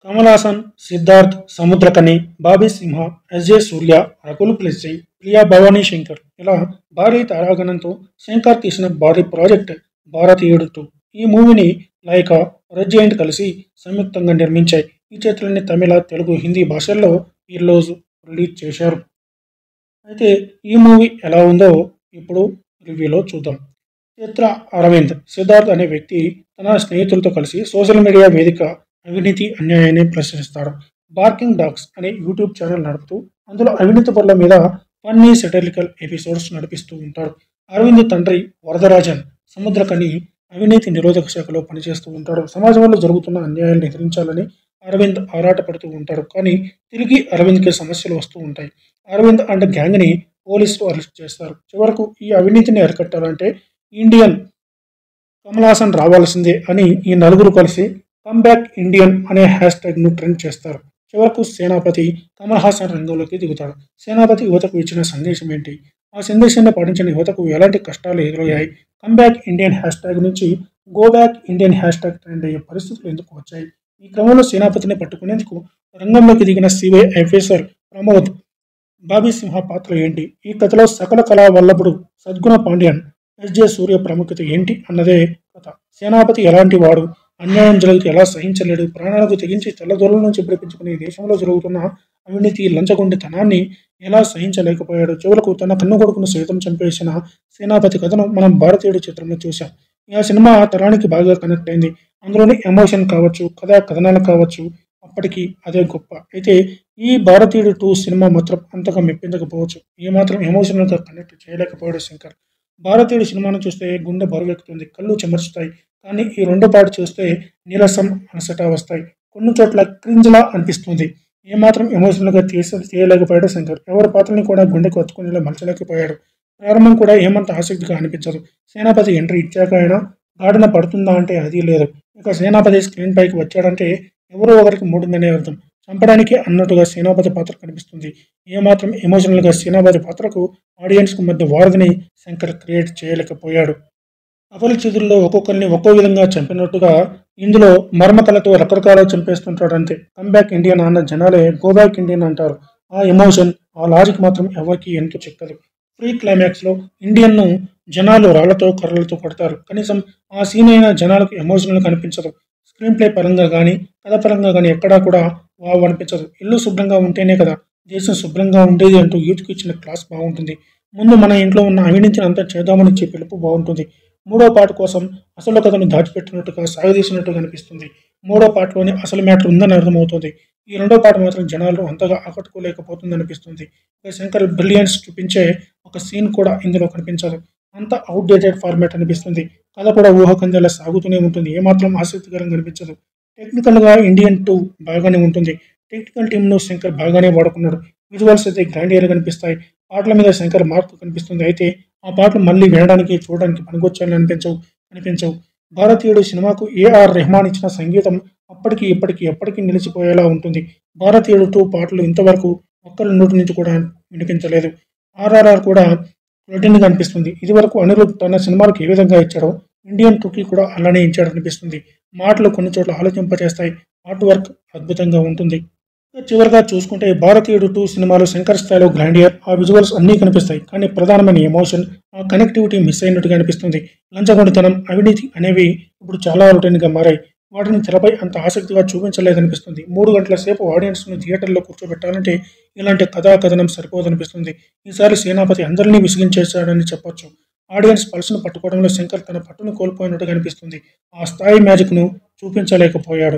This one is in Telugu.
కమల్ హాసన్, సిద్ధార్థ్, సముద్రకని, బాబీ సింహ, ఎస్జే సూర్య, రకుల్ ప్రీత్, ప్రియా భవానీ శంకర్ ఇలా భారీ తారాగణంతో శంకర్ తీసిన భారీ ప్రాజెక్ట్ భారతీయుడు 2. ఈ మూవీని లైకా, రెడ్ జెయింట్ కలిసి సంయుక్తంగా నిర్మించాయి. ఈ చిత్రాన్ని తమిళ, తెలుగు, హిందీ భాషల్లో ఈరోజు రిలీజ్ చేశారు. అయితే ఈ మూవీ ఎలా ఉందో ఇప్పుడు రివ్యూలో చూద్దాం. చిత్ర అరవింద్ సిద్ధార్థ్ అనే వ్యక్తి తన స్నేహితులతో కలిసి సోషల్ మీడియా వేదిక అవినీతి అన్యాయాన్ని ప్రశ్నిస్తాడు. బార్కింగ్ డాగ్స్ అనే యూట్యూబ్ ఛానల్ నడుపుతూ అందులో అవినీతి పనుల మీద ఫన్నీ సెటరికల్ ఎపిసోడ్స్ నడిపిస్తూ ఉంటాడు. అరవింద్ తండ్రి వరదరాజన్ సముద్రకని అవినీతి నిరోధక శాఖలో పనిచేస్తూ ఉంటాడు. సమాజంలో జరుగుతున్న అన్యాయాలను ఎదిరించాలని అరవింద్ ఆరాటపడుతూ ఉంటాడు. కానీ తిరిగి అరవింద్కి సమస్యలు వస్తూ ఉంటాయి. అరవింద్ అండ్ గ్యాంగ్ని పోలీసులు అరెస్ట్ చేస్తారు. చివరకు ఈ అవినీతిని అరికట్టాలంటే ఇండియన్ కమల్ హాసన్ రావాల్సిందే అని ఈ నలుగురు కలిసి కమ్బ్యాక్ ఇండియన్ అనే హ్యాష్ట్యాగ్ను ట్రెండ్ చేస్తారు. చివరకు సేనాపతి కమల్ హాసన్ రంగంలోకి దిగుతాడు. సేనాపతి యువతకు ఇచ్చిన సందేశం ఏంటి? ఆ సందేశాన్ని పాటించిన యువతకు ఎలాంటి కష్టాలు ఎదురయ్యాయి? కమ్బ్యాక్ ఇండియన్ హ్యాష్ట్యాగ్ నుంచి go back Indian hashtag trend అయ్యే పరిస్థితులు ఎందుకు వచ్చాయి? ఈ క్రమంలో సేనాపతిని పట్టుకునేందుకు రంగంలోకి దిగిన సిబిఐ ఆఫీసర్ ప్రమోద్, బాబీ సింహ పాత్ర ఏంటి? ఈ కథలో సకల కళా వల్లభుడు సద్గుణ పాండ్యన్, ఎస్జే సూర్య ప్రాముఖ్యత ఏంటి అన్నదే కథ. సేనాపతి ఎలాంటి వాడు? అన్యాయం జరిగితే ఎలా సహించలేడు? ప్రాణాలకు తెగించి తెల్లదొరల నుంచి విడిపించుకుని దేశంలో జరుగుతున్న అవినీతి లంచగొండితనాన్ని ఎలా సహించలేకపోయాడు? చివరకు తన కన్ను కొడుకును సైతం చంపేసిన సేనాపతి కథను మనం భారతీయుడి చిత్రంలో చూసాం. ఆ సినిమా తరానికి బాగా కనెక్ట్ అయింది. అందులోని ఎమోషన్ కావచ్చు, కథనాలు కావచ్చు, అప్పటికి అదే గొప్ప. అయితే ఈ భారతీయుడు 2 సినిమా మాత్రం అంతగా మెప్పించకపోవచ్చు. ఏమాత్రం ఎమోషనల్గా కనెక్ట్ చేయలేకపోయాడు శంకర్. భారతీయుడు సినిమాను చూస్తే గుండె బరువెక్కుతుంది, కళ్ళు చెమర్చుతాయి. కానీ ఈ రెండో పాటు చూస్తే నీరసం, అలసట వస్తాయి. కొన్ని చోట్ల క్రింజ్లా అనిపిస్తుంది. ఏమాత్రం ఎమోషనల్గా తీయలేకపోయాడు శంకర్. ఎవరి పాత్రని కూడా గుండెకు హత్తుకునేలా మలచలేకపోయాడు. ప్రారంభం కూడా ఏమంత ఆసక్తిగా అనిపించదు. సేనాపతి ఎంట్రీ ఇచ్చాక అయినా గాడిన పడుతుందా అంటే అది లేదు. ఇక సేనాపతి స్క్రీన్ పైకి వచ్చాడంటే ఎవరో ఒకరికి మూడిందనే అర్థం. చంపడానికి అన్నట్టుగా సేనాపతి పాత్ర కనిపిస్తుంది. ఏమాత్రం ఎమోషనల్గా సేనాపతి పాత్రకు ఆడియన్స్కు మధ్య వారధిని శంకర్ క్రియేట్ చేయలేకపోయాడు. అపరిచితుల్లో ఒక్కొక్కరిని ఒక్కో విధంగా చంపినట్టుగా ఇందులో మర్మకలతో రకరకాలుగా చంపేస్తుంటాడు అంతే. కమ్బ్యాక్ ఇండియన్ అన్న జనాలే గోబ్యాక్ ఇండియన్ అంటారు. ఆ ఎమోషన్, ఆ లాజిక్ మాత్రం ఎవరికి ఎంతో చెక్కదు. ప్రీ క్లైమాక్స్లో ఇండియన్ను జనాలు రాళ్లతో కర్రలతో కొడతారు. కనీసం ఆ సీన్ అయినా జనాలకు ఎమోషనల్ కనిపించదు. స్క్రీన్ ప్లే పరంగా కానీ కథ పరంగా కానీ ఎక్కడా కూడా వావ్ అనిపించదు. ఇల్లు శుభ్రంగా ఉంటేనే కదా దేశం శుభ్రంగా ఉండేది అంటూ యూత్కి ఇచ్చిన క్లాస్ బాగుంటుంది. ముందు మన ఇంట్లో ఉన్న అవినీతిని అంతా చేద్దామని ఇచ్చే పిలుపు బాగుంటుంది. మూడో పార్ట్ కోసం అసలు కథను దాచిపెట్టినట్టుగా సాగదీసినట్టుగా అనిపిస్తుంది. మూడో పార్ట్లోని అసలు మ్యాటర్ ఉందని అర్థమవుతుంది. ఈ రెండో పార్ట్ మాత్రం జనాలు అంతగా ఆకట్టుకోలేకపోతుంది అనిపిస్తుంది. శంకర్ బ్రిలియన్స్ చూపించే ఒక సీన్ కూడా ఇందులో కనిపించదు. అంత అవుట్డేటెడ్ ఫార్మాట్ అనిపిస్తుంది. కథ కూడా ఊహకందేలా సాగుతూనే ఉంటుంది. ఏమాత్రం ఆసక్తికరంగా అనిపించదు. టెక్నికల్గా ఇండియన్ 2 బాగానే ఉంటుంది. టెక్నికల్ టీంను శంకర్ బాగానే వాడుకున్నాడు. విజువల్స్ అయితే గ్రాండియర్గా కనిపిస్తాయి. పాటల మీద శంకర్ మార్పు కనిపిస్తుంది. అయితే ఆ పాటలు మళ్ళీ వినడానికి, చూడడానికి పనికొచ్చాలని కనిపించవు. భారతీయుడు సినిమాకు ఏఆర్ రెహమాన్ ఇచ్చిన సంగీతం అప్పటికి ఇప్పటికీ ఎప్పటికీ నిలిచిపోయేలా ఉంటుంది. భారతీయుడు 2 పాటలు ఇంతవరకు ఒక్కరి నోటి నుంచి కూడా వినిపించలేదు. ఆర్ఆర్ఆర్ కూడా రొటీన్గా అనిపిస్తుంది. ఇదివరకు అనిరుద్ధ్ తన సినిమాలకు ఏ విధంగా ఇచ్చాడో ఇండియన్ 2కి కూడా అలానే ఇచ్చాడనిపిస్తుంది. మాటలు కొన్ని చోట్ల ఆలోచింపచేస్తాయి. ఆర్ట్ వర్క్ అద్భుతంగా ఉంటుంది. చివరిగా చూసుకుంటే భారతీయుడు 2 సినిమాలో శంకర్ స్థాయిలో గ్రాండియర్, ఆ విజువల్స్ అన్నీ కనిపిస్తాయి. కానీ ప్రధానమైన ఎమోషన్, ఆ కనెక్టివిటీ మిస్ అయినట్టుగా అనిపిస్తుంది. లంచగొండితనం, అవినీతి అనేవి ఇప్పుడు చాలా రొటీన్గా మారాయి. వాటిని తెరపై అంత ఆసక్తిగా చూపించలేదనిపిస్తుంది. 3 గంటల సేపు ఆడియన్స్ను థియేటర్లో కూర్చోబెట్టాలంటే ఇలాంటి కథనం సరిపోదనిపిస్తుంది. ఈసారి సేనాపతి అందరినీ విసిగించేశాడని చెప్పొచ్చు. ఆడియన్స్ పల్స్ను పట్టుకోవడంలో శంకర్ తన పట్టును కోల్పోయినట్టుగా అనిపిస్తుంది. ఆ స్థాయి మ్యాజిక్ను చూపించలేకపోయాడు.